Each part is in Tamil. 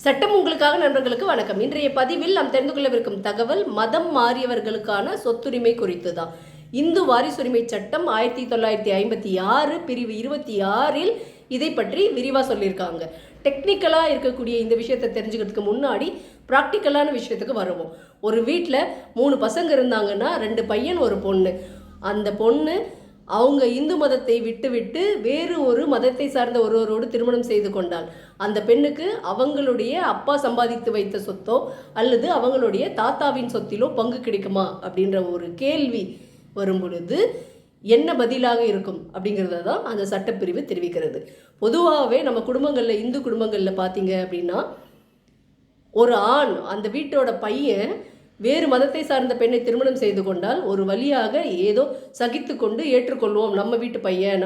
சட்டம் உங்களுக்காக நண்பர்களுக்கு வணக்கம். இன்றைய பதிவில் நாம் தெரிந்து கொள்ளவிருக்கும் தகவல் மதம் மாறியவர்களுக்கான சொத்துரிமை குறித்து தான். இந்து வாரிசுரிமை சட்டம் 1956 பிரிவு 26 இதை பற்றி விரிவாக சொல்லியிருக்காங்க. டெக்னிக்கலாக இருக்கக்கூடிய இந்த விஷயத்தை தெரிஞ்சுக்கிறதுக்கு முன்னாடி ப்ராக்டிக்கலான விஷயத்துக்கு வருவோம். ஒரு வீட்டில் 3 பசங்க இருந்தாங்கன்னா 2 பையன் ஒரு பொண்ணு. அந்த பொண்ணு அவங்க இந்து மதத்தை விட்டு வேறு ஒரு மதத்தை சார்ந்த ஒருவரோடு திருமணம் செய்து கொண்டால் அந்த பெண்ணுக்கு அவங்களுடைய அப்பா சம்பாதித்து வைத்த சொத்தோ அல்லது அவங்களுடைய தாத்தாவின் சொத்திலோ பங்கு கிடைக்குமா அப்படின்ற ஒரு கேள்வி வரும் பொழுது என்ன பதிலாக இருக்கும் அப்படிங்கிறத தான் அந்த சட்டப்பிரிவு தெரிவிக்கிறது. பொதுவாகவே நம்ம குடும்பங்களில், இந்து குடும்பங்களில் பார்த்தீங்க அப்படின்னா, ஒரு ஆண் அந்த வீட்டோட பையன் வேறு மதத்தை சார்ந்த பெண்ணை திருமணம் செய்து கொண்டால் ஒரு வழியாக ஏதோ சகித்து கொண்டு ஏற்றுக்கொள்வோம், நம்ம வீட்டு பையன்,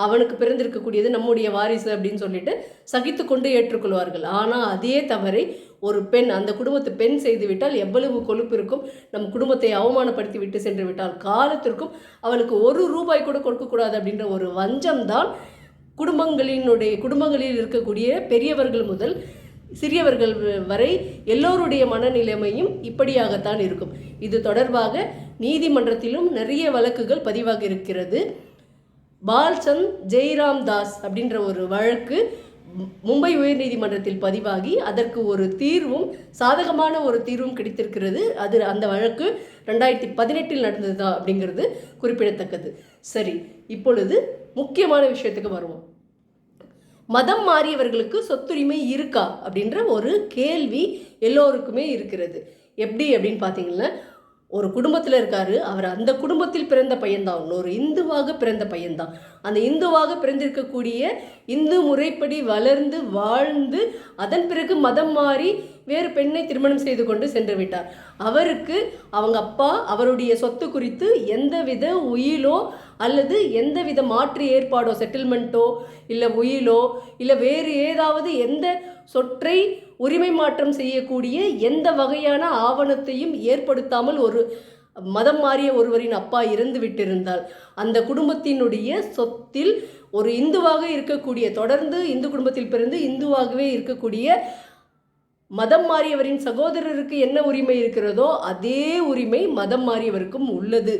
அவனுக்கு பிறந்திருக்கக்கூடியது நம்முடைய வாரிசு அப்படின்னு சொல்லிட்டு சகித்து கொண்டு ஏற்றுக்கொள்வார்கள். ஆனால் அதே தவறை ஒரு பெண், அந்த குடும்பத்து பெண் செய்து விட்டால் எவ்வளவு கொழுப்பு இருக்கும். நம் குடும்பத்தை அவமானப்படுத்தி விட்டு சென்று விட்டால் காலத்திற்கும் அவளுக்கு ₹1 கூட கொடுக்கக்கூடாது அப்படின்ற ஒரு வஞ்சம்தான் குடும்பங்களில் இருக்கக்கூடிய பெரியவர்கள் முதல் சிறியவர்கள் வரை எல்லோருடைய மனநிலைமையும் இப்படியாகத்தான் இருக்கும். இது தொடர்பாக நீதிமன்றத்திலும் நிறைய வழக்குகள் பதிவாக இருக்கிறது. பால்சந்த் ஜெய்ராம் தாஸ் அப்படின்ற ஒரு வழக்கு மும்பை உயர்நீதிமன்றத்தில் பதிவாகி அதற்கு ஒரு தீர்வும், சாதகமான ஒரு தீர்வும் கிடைத்திருக்கிறது. அந்த வழக்கு 2018 நடந்ததா அப்படிங்கிறது குறிப்பிடத்தக்கது. சரி, இப்பொழுது முக்கியமான விஷயத்துக்கு வருவோம். மதம் மாறியவர்களுக்கு சொத்துரிமை இருக்கா அப்படின்ற ஒரு கேள்வி எல்லோருக்குமே இருக்கிறது. எப்படி அப்படின்னு பார்த்தீங்கன்னா, ஒரு குடும்பத்தில் இருக்காரு, அவர் அந்த குடும்பத்தில் பிறந்த பையன்தான், இன்னொரு இந்துவாக பிறந்த பையன்தான். அந்த இந்துவாக பிறந்திருக்கக்கூடிய இந்து முறைப்படி வளர்ந்து வாழ்ந்து அதன் பிறகு மதம் மாறி வேறு பெண்ணை திருமணம் செய்து கொண்டு சென்று விட்டார். அவருக்கு அவங்க அப்பா அவருடைய சொத்து குறித்து எந்தவித உயிலோ அல்லது எந்தவித மாற்று ஏற்பாடோ, செட்டில்மெண்ட்டோ இல்லை உயிலோ இல்லை வேறு ஏதாவது எந்த சொற்றை உரிமை மாற்றம் செய்யக்கூடிய எந்த வகையான ஆவணத்தையும் ஏற்படுத்தாமல் ஒரு மதம் மாறிய ஒருவரின் அப்பா இறந்து விட்டிருந்தால் அந்த குடும்பத்தினுடைய சொத்தில் ஒரு இந்துவாக இருக்கக்கூடிய, தொடர்ந்து இந்து குடும்பத்தில் பிறந்து இந்துவாகவே இருக்கக்கூடிய மதம் மாறியவரின் சகோதரருக்கு என்ன உரிமை இருக்கிறதோ அதே உரிமை மதம் மாறியவருக்கும் உள்ளது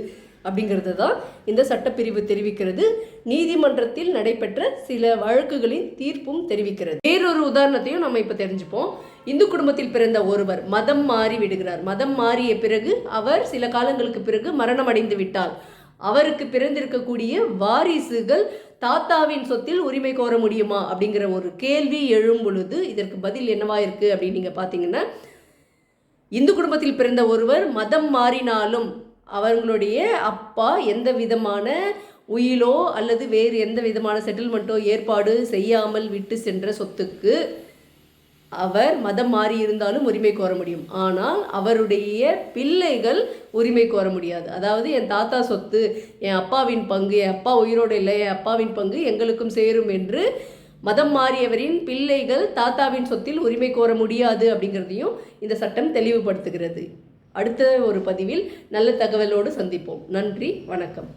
அப்படிங்கிறது தான் இந்த சட்டப்பிரிவு தெரிவிக்கிறது. நீதிமன்றத்தில் நடைபெற்ற சில வழக்குகளின் தீர்ப்பும் தெரிவிக்கிறது. வேறொரு உதாரணத்தையும் நம்ம இப்போ தெரிஞ்சுப்போம். இந்து குடும்பத்தில் பிறந்த ஒருவர் மதம் மாறி விடுகிறார். மதம் மாறிய பிறகு அவர் சில காலங்களுக்கு பிறகு மரணம் அடைந்து விட்டால் அவருக்கு பிறந்திருக்கக்கூடிய வாரிசுகள் தாத்தாவின் சொத்தில் உரிமை கோர முடியுமா அப்படிங்கிற ஒரு கேள்வி எழும் பொழுது இதற்கு பதில் என்னவா இருக்கு அப்படின்னு நீங்கள் பார்த்தீங்கன்னா, இந்து குடும்பத்தில் பிறந்த ஒருவர் மதம் மாறினாலும் அவர்களுடைய அப்பா எந்த விதமான உயிலோ அல்லது வேறு எந்த விதமான செட்டில்மெண்ட்டோ ஏற்பாடு செய்யாமல் விட்டு சென்ற சொத்துக்கு அவர் மதம் மாறி இருந்தாலும் உரிமை கோர முடியும். ஆனால் அவருடைய பிள்ளைகள் உரிமை கோர முடியாது. அதாவது என் தாத்தா சொத்து, என் அப்பாவின் பங்கு, என் அப்பா உயிரோடு இல்லை, என் அப்பாவின் பங்கு எங்களுக்கும் சேரும் என்று மதம் மாறியவரின் பிள்ளைகள் தாத்தாவின் சொத்தில் உரிமை கோர முடியாது அப்படிங்கிறதையும் இந்த சட்டம் தெளிவுபடுத்துகிறது. அடுத்த ஒரு பதிவில் நல்ல தகவலோடு சந்திப்போம். நன்றி, வணக்கம்.